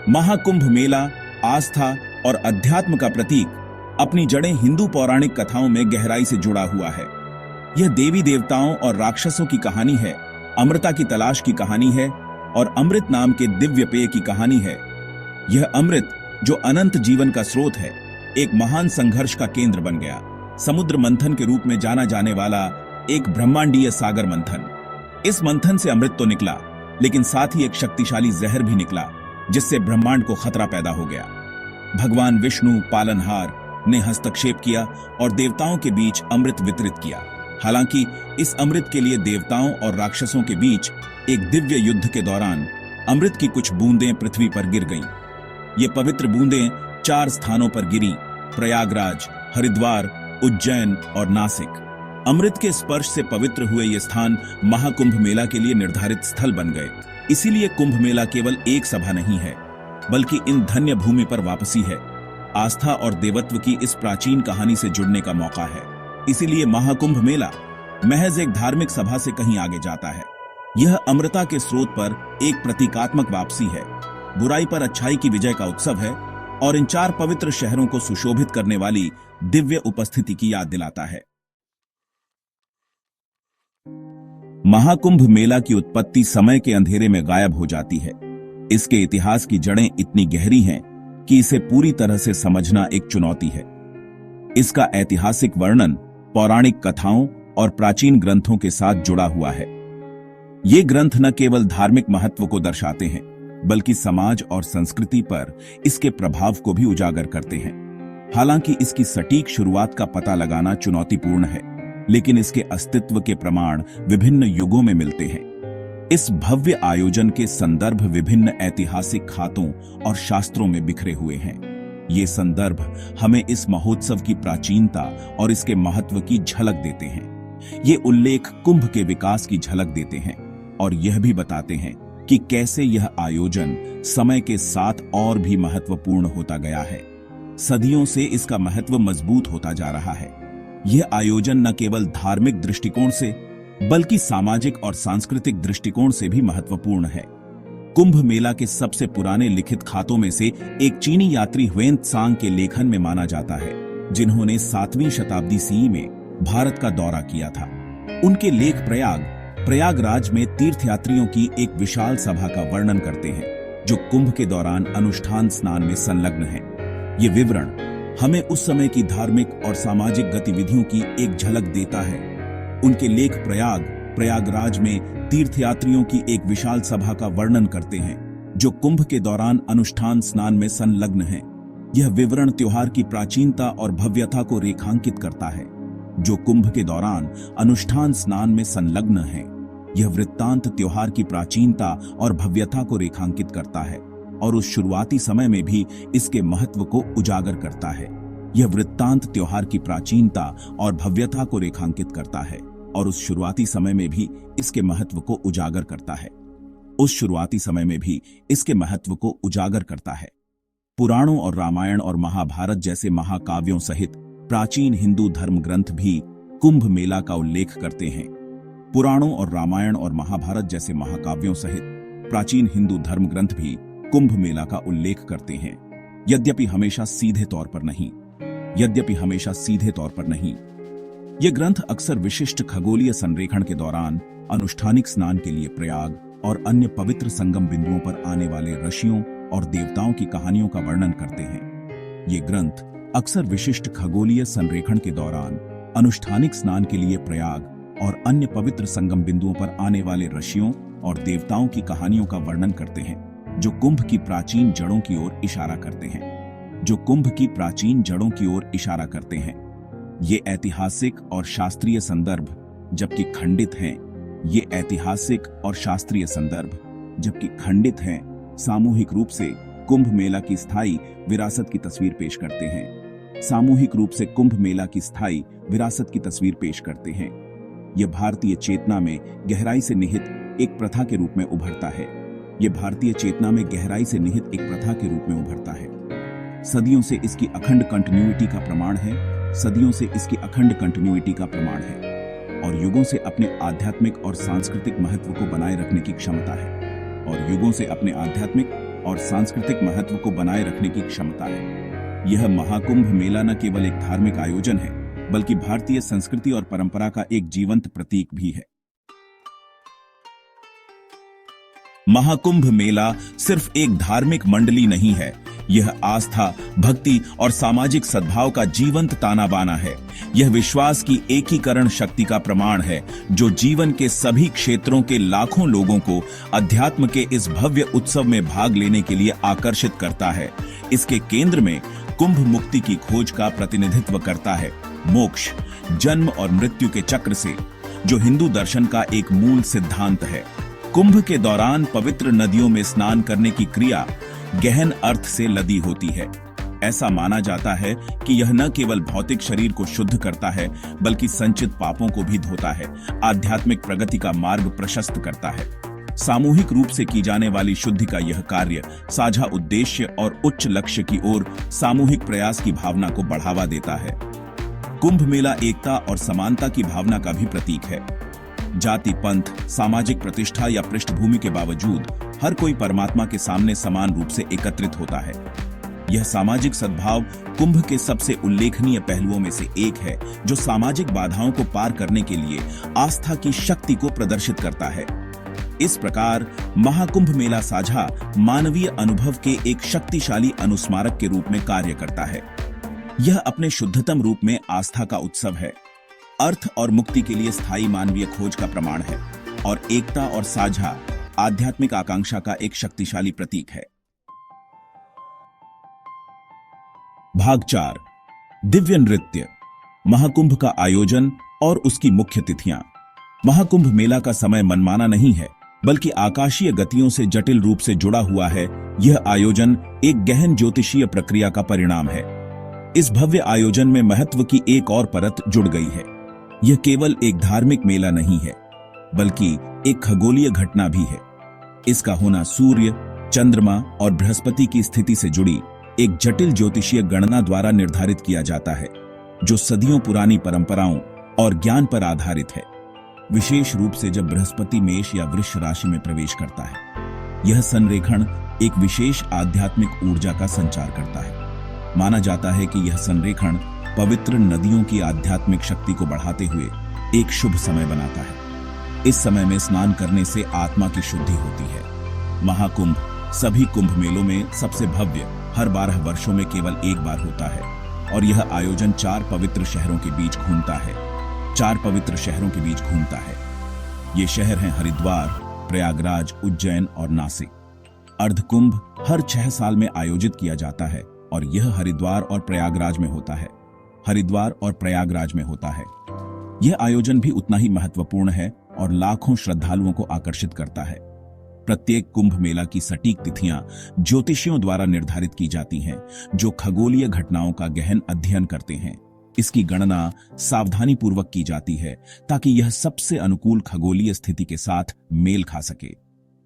महाकुंभ मेला आस्था और अध्यात्म का प्रतीक अपनी जड़ें हिंदू पौराणिक कथाओं में गहराई से जुड़ा हुआ है। यह देवी देवताओं और राक्षसों की कहानी है, अमृता की तलाश की कहानी है और अमृत नाम के दिव्य पेय की कहानी है। यह अमृत जो अनंत जीवन का स्रोत है, एक महान संघर्ष का केंद्र बन गया। समुद्र मंथन के रूप में जाना जाने वाला एक ब्रह्मांडीय सागर मंथन। इस मंथन से अमृत तो निकला, लेकिन साथ ही एक शक्तिशाली जहर भी निकला, जिससे ब्रह्मांड को खतरा पैदा हो गया। भगवान विष्णु पालनहार ने हस्तक्षेप किया और देवताओं के बीच अमृत वितरित किया। हालांकि इस अमृत के लिए देवताओं और राक्षसों के बीच एक दिव्य युद्ध के दौरान अमृत की कुछ बूंदें पृथ्वी पर गिर गईं। ये पवित्र बूंदें 4 स्थानों पर गिरी: प्रयागराज, हरिद्वार, उज्जैन और नासिक। अमृत के स्पर्श से पवित्र हुए ये स्थान महाकुंभ मेला के लिए निर्धारित स्थल बन गए। इसीलिए कुंभ मेला केवल एक सभा नहीं है, बल्कि इन धन्य भूमि पर वापसी है। आस्था और देवत्व की इस प्राचीन कहानी से जुड़ने का मौका है। इसीलिए महाकुंभ मेला महज एक धार्मिक सभा से कहीं आगे जाता है। यह अमृता के स्रोत पर एक प्रतीकात्मक वापसी है, बुराई पर अच्छाई की विजय का उत्सव है और इन 4 पवित्र शहरों को सुशोभित करने वाली दिव्य उपस्थिति की याद दिलाता है। महाकुंभ मेला की उत्पत्ति समय के अंधेरे में गायब हो जाती है। इसके इतिहास की जड़ें इतनी गहरी हैं कि इसे पूरी तरह से समझना एक चुनौती है। इसका ऐतिहासिक वर्णन पौराणिक कथाओं और प्राचीन ग्रंथों के साथ जुड़ा हुआ है। ये ग्रंथ न केवल धार्मिक महत्व को दर्शाते हैं, बल्कि समाज और संस्कृति पर इसके प्रभाव को भी उजागर करते हैं। हालांकि इसकी सटीक शुरुआत का पता लगाना चुनौतीपूर्ण है, लेकिन इसके अस्तित्व के प्रमाण विभिन्न युगों में मिलते हैं। इस भव्य आयोजन के संदर्भ विभिन्न ऐतिहासिक खातों और शास्त्रों में बिखरे हुए हैं। ये संदर्भ हमें इस महोत्सव की प्राचीनता और इसके महत्व की झलक देते हैं। ये उल्लेख कुंभ के विकास की झलक देते हैं और यह भी बताते हैं कि कैसे यह आयोजन समय के साथ और भी महत्वपूर्ण होता गया है। सदियों से इसका महत्व मजबूत होता जा रहा है। यह आयोजन न केवल धार्मिक दृष्टिकोण से, बल्कि सामाजिक और सांस्कृतिक दृष्टिकोण से भी महत्वपूर्ण है। कुंभ मेला के सबसे पुराने लिखित खातों में से एक चीनी यात्री ह्वेन त्सांग के लेखन में माना जाता है, जिन्होंने 7वीं शताब्दी सी में भारत का दौरा किया था। उनके लेख प्रयागराज में तीर्थयात्रियों की एक विशाल सभा का वर्णन करते हैं, जो कुंभ के दौरान अनुष्ठान स्नान में संलग्न है। ये विवरण हमें उस समय की धार्मिक और सामाजिक गतिविधियों की एक झलक देता है। उनके लेख प्रयागराज में तीर्थयात्रियों की एक विशाल सभा का वर्णन करते हैं, जो कुंभ के दौरान अनुष्ठान स्नान में संलग्न है। यह विवरण त्योहार की प्राचीनता और भव्यता को रेखांकित करता है, जो कुंभ के दौरान अनुष्ठान स्नान में संलग्न है। यह वृत्तांत त्योहार की प्राचीनता और भव्यता को रेखांकित करता है और उस शुरुआती समय में भी इसके महत्व को उजागर करता है। यह वृत्तांत त्योहार की प्राचीनता और भव्यता को रेखांकित करता है और उस शुरुआती समय में भी इसके महत्व को उजागर करता है। उस शुरुआती समय में भी इसके महत्व को उजागर करता है। पुराणों और रामायण और महाभारत जैसे महाकाव्यों सहित प्राचीन हिंदू धर्म ग्रंथ भी कुंभ मेला का उल्लेख करते हैं। पुराणों और रामायण और महाभारत जैसे महाकाव्यों सहित प्राचीन हिंदू धर्म ग्रंथ भी कुंभ मेला का उल्लेख करते हैं, यद्यपि हमेशा सीधे तौर पर नहीं। ये ग्रंथ अक्सर विशिष्ट खगोलीय संरेखण के दौरान अनुष्ठानिक स्नान के लिए प्रयाग और अन्य पवित्र संगम बिंदुओं पर आने वाले ऋषियों और देवताओं की कहानियों का वर्णन करते हैं। ये ग्रंथ अक्सर विशिष्ट खगोलीय संरेखण के दौरान अनुष्ठानिक स्नान के लिए प्रयाग और अन्य पवित्र संगम बिंदुओं पर आने वाले ऋषियों और देवताओं की कहानियों का वर्णन करते हैं, जो कुंभ की प्राचीन जड़ों की ओर इशारा करते हैं। ये ऐतिहासिक और शास्त्रीय संदर्भ जबकि खंडित हैं, सामूहिक रूप से कुंभ मेला की स्थायी विरासत की तस्वीर पेश करते हैं। यह भारतीय चेतना में गहराई से निहित एक प्रथा के रूप में उभरता है। सदियों से इसकी अखंड कंटिन्यूटी का प्रमाण है और युगों से अपने आध्यात्मिक और सांस्कृतिक महत्व को बनाए रखने की क्षमता है। और सांस्कृतिक महत्व को बनाए रखने की क्षमता है। यह महाकुंभ मेला न केवल एक धार्मिक आयोजन है, बल्कि भारतीय संस्कृति और परंपरा का एक जीवंत प्रतीक भी है। महाकुंभ मेला सिर्फ एक धार्मिक मंडली नहीं है, यह आस्था, भक्ति और सामाजिक सद्भाव का जीवंत ताना बाना है। यह विश्वास की एकीकरण शक्ति का प्रमाण है, जो जीवन के सभी क्षेत्रों के लाखों लोगों को अध्यात्म के इस भव्य उत्सव में भाग लेने के लिए आकर्षित करता है। इसके केंद्र में कुंभ मुक्ति की खोज का प्रतिनिधित्व करता है, मोक्ष, जन्म और मृत्यु के चक्र से, जो हिंदू दर्शन का एक मूल सिद्धांत है। कुंभ के दौरान पवित्र नदियों में स्नान करने की क्रिया गहन अर्थ से लदी होती है। ऐसा माना जाता है कि यह न केवल भौतिक शरीर को शुद्ध करता है, बल्कि संचित पापों को भी धोता है, आध्यात्मिक प्रगति का मार्ग प्रशस्त करता है। सामूहिक रूप से की जाने वाली शुद्धि का यह कार्य साझा उद्देश्य और उच्च लक्ष्य की ओर सामूहिक प्रयास की भावना को बढ़ावा देता है। कुंभ मेला एकता और समानता की भावना का भी प्रतीक है। जाति, पंथ, सामाजिक प्रतिष्ठा या पृष्ठभूमि के बावजूद हर कोई परमात्मा के सामने समान रूप से एकत्रित होता है। यह सामाजिक सद्भाव कुंभ के सबसे उल्लेखनीय पहलुओं में से एक है, जो सामाजिक बाधाओं को पार करने के लिए आस्था की शक्ति को प्रदर्शित करता है। इस प्रकार महाकुंभ मेला साझा मानवीय अनुभव के एक शक्तिशाली अनुस्मारक के रूप में कार्य करता है। यह अपने शुद्धतम रूप में आस्था का उत्सव है, अर्थ और मुक्ति के लिए स्थायी मानवीय खोज का प्रमाण है और एकता और साझा आध्यात्मिक आकांक्षा का एक शक्तिशाली प्रतीक है। भाग 4, दिव्य नृत्य, महाकुंभ का आयोजन और उसकी मुख्य तिथियां। महाकुंभ मेला का समय मनमाना नहीं है, बल्कि आकाशीय गतियों से जटिल रूप से जुड़ा हुआ है। यह आयोजन एक गहन ज्योतिषीय प्रक्रिया का परिणाम है। इस भव्य आयोजन में महत्व की एक और परत जुड़ गई है। यह केवल एक धार्मिक मेला नहीं है, बल्कि एक खगोलीय घटना भी है। इसका होना सूर्य, चंद्रमा और बृहस्पति की स्थिति से जुड़ी एक जटिल ज्योतिषीय गणना द्वारा निर्धारित किया जाता है, जो सदियों पुरानी परंपराओं और ज्ञान पर आधारित है। विशेष रूप से जब बृहस्पति मेष या वृष राशि में प्रवेश करता है, यह संरेखण एक विशेष आध्यात्मिक ऊर्जा का संचार करता है। माना जाता है कि यह संरेखण पवित्र नदियों की आध्यात्मिक शक्ति को बढ़ाते हुए एक शुभ समय बनाता है। इस समय में स्नान करने से आत्मा की शुद्धि होती है। महाकुंभ सभी कुंभ मेलों में सबसे भव्य, हर 12 वर्षों में केवल एक बार होता है और यह आयोजन 4 पवित्र शहरों के बीच घूमता है। ये शहर हैं हरिद्वार, प्रयागराज, उज्जैन और नासिक। अर्धकुंभ हर 6 साल में आयोजित किया जाता है और यह हरिद्वार और प्रयागराज में होता है। यह आयोजन भी उतना ही महत्वपूर्ण है और लाखों श्रद्धालुओं को आकर्षित करता है। प्रत्येक कुंभ मेला की सटीक तिथियां ज्योतिषियों द्वारा निर्धारित की जाती हैं, जो खगोलीय घटनाओं का गहन अध्ययन करते हैं। इसकी गणना सावधानी पूर्वक की जाती है ताकि यह सबसे अनुकूल खगोलीय स्थिति के साथ मेल खा सके।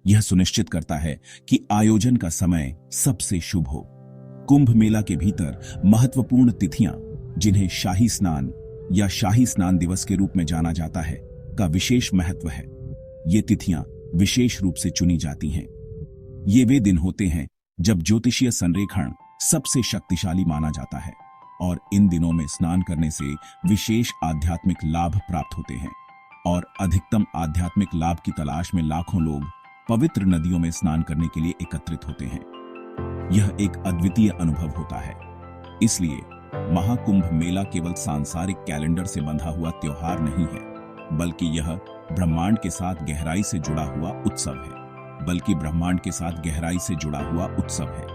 यह सुनिश्चित करता है कि आयोजन का समय सबसे शुभ हो। कुंभ मेला के भीतर महत्वपूर्ण तिथियां, जिन्हें शाही स्नान या शाही स्नान दिवस के रूप में जाना जाता है, का विशेष महत्व है। ये तिथियां विशेष रूप से चुनी जाती हैं। ये वे दिन होते हैं जब ज्योतिषीय संरेखण सबसे शक्तिशाली माना जाता है और इन दिनों में स्नान करने से विशेष आध्यात्मिक लाभ प्राप्त होते हैं और अधिकतम आध्यात्मिक लाभ की तलाश में लाखों लोग पवित्र नदियों में स्नान करने के लिए एकत्रित होते हैं। यह एक अद्वितीय अनुभव होता है। इसलिए महाकुंभ मेला केवल सांसारिक कैलेंडर से बंधा हुआ त्योहार नहीं है, बल्कि यह ब्रह्मांड के साथ गहराई से जुड़ा हुआ उत्सव है।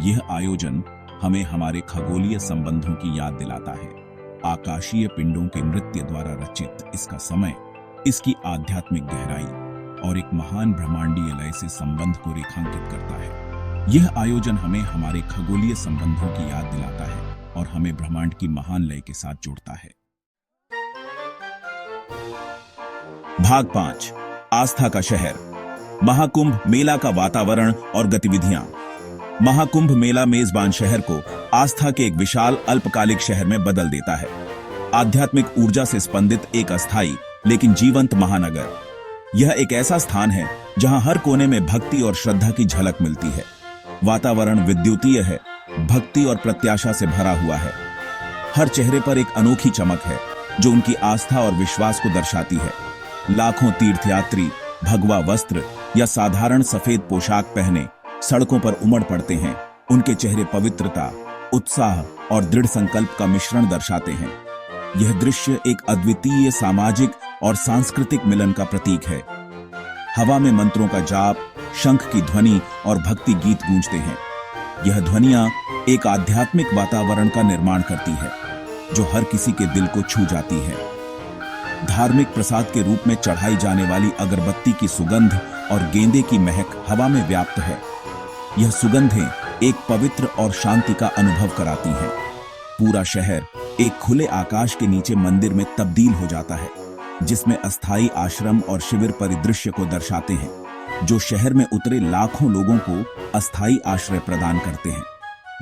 यह आयोजन हमें हमारे खगोलीय संबंधों की याद दिलाता है। आकाशीय पिंडों के नृत्य द्वारा रचित इसका समय, इसकी आध्यात्मिक गहराई और एक महान ब्रह्मांडीय लय से संबंध को रेखांकित करता है। यह आयोजन हमें हमारे खगोलीय संबंधों की याद दिलाता है और हमें ब्रह्मांड की महान लय के साथ जोड़ता है। भाग 5, आस्था का शहर, महाकुंभ मेला का वातावरण और गतिविधियां। महाकुंभ मेला मेजबान शहर को आस्था के एक विशाल अल्पकालिक शहर में बदल देता है। आध्यात्मिक ऊर्जा से स्पंदित एक अस्थायी लेकिन जीवंत महानगर। यह एक ऐसा स्थान है जहां हर कोने में भक्ति और श्रद्धा की झलक मिलती है। वातावरण विद्युतीय है, भक्ति और प्रत्याशा से भरा हुआ है। हर चेहरे पर एक अनोखी चमक है जो उनकी आस्था और विश्वास को दर्शाती है। लाखों तीर्थयात्री भगवा वस्त्र या साधारण सफेद पोशाक पहने सड़कों पर उमड़ पड़ते हैं। उनके चेहरे पवित्रता, उत्साह और दृढ़ संकल्प का मिश्रण दर्शाते हैं। यह दृश्य एक अद्वितीय सामाजिक और सांस्कृतिक मिलन का प्रतीक है। हवा में मंत्रों का जाप, शंख की ध्वनि और भक्ति गीत गूंजते हैं। यह ध्वनियां एक आध्यात्मिक वातावरण का निर्माण करती है जो हर किसी के दिल को छू जाती है। धार्मिक प्रसाद के रूप में चढ़ाई जाने वाली अगरबत्ती की सुगंध और गेंदे की महक हवा में व्याप्त है। यह सुगंधें एक पवित्र और शांति का अनुभव कराती हैं। पूरा शहर एक खुले आकाश के नीचे मंदिर में तब्दील हो जाता है, जिसमें अस्थायी आश्रम और शिविर परिदृश्य को दर्शाते हैं, जो शहर में उतरे लाखों लोगों को अस्थायी आश्रय प्रदान करते हैं।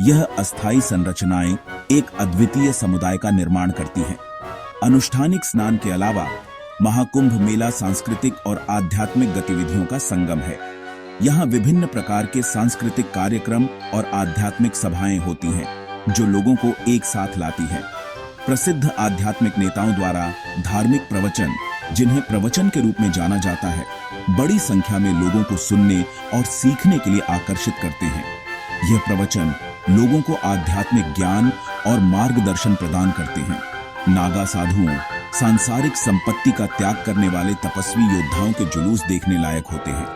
यह अस्थायी संरचनाएं एक अद्वितीय समुदाय का निर्माण करती हैं। अनुष्ठानिक स्नान के अलावा महाकुंभ मेला सांस्कृतिक और आध्यात्मिक गतिविधियों का संगम है। यहाँ विभिन्न प्रकार के सांस्कृतिक कार्यक्रम और आध्यात्मिक सभाएं होती हैं, जो लोगों को एक साथ लाती हैं। प्रसिद्ध आध्यात्मिक नेताओं द्वारा धार्मिक प्रवचन, जिन्हें प्रवचन के रूप में जाना जाता है, बड़ी संख्या में लोगों को सुनने और सीखने के लिए आकर्षित करते हैं। यह प्रवचन लोगों को आध्यात्मिक ज्ञान और मार्गदर्शन प्रदान करते हैं। नागा साधुओं, सांसारिक संपत्ति का त्याग करने वाले तपस्वी योद्धाओं के जुलूस देखने लायक होते हैं।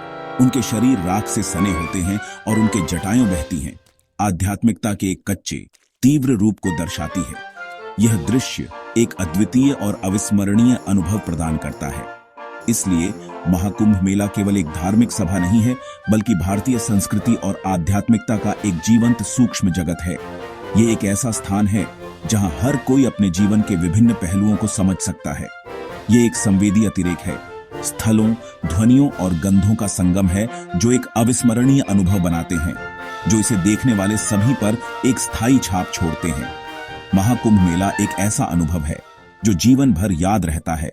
उनके शरीर राख से सने होते हैं और उनके जटाएं बहती हैं। आध्यात्मिकता के एक कच्चे, तीव्र रूप को दर्शाती है। यह दृश्य एक अद्वितीय और अविस्मरणीय अनुभव प्रदान करता है। इसलिए महाकुंभ मेला केवल एक धार्मिक सभा नहीं है, बल्कि भारतीय संस्कृति और आध्यात्मिकता का एक जीवंत सूक्ष्म जगत है। ये एक ऐसा स्थान है जहां हर कोई अपने जीवन के विभिन्न पहलुओं को समझ सकता है। ये एक संवेदी अतिरेक है, स्थलों, ध्वनियों और गंधों का संगम है जो एक अविस्मरणीय अनुभव बनाते हैं, जो इसे देखने वाले सभी पर एक स्थायी छाप छोड़ते हैं। महाकुंभ मेला एक ऐसा अनुभव है जो जीवन भर याद रहता है।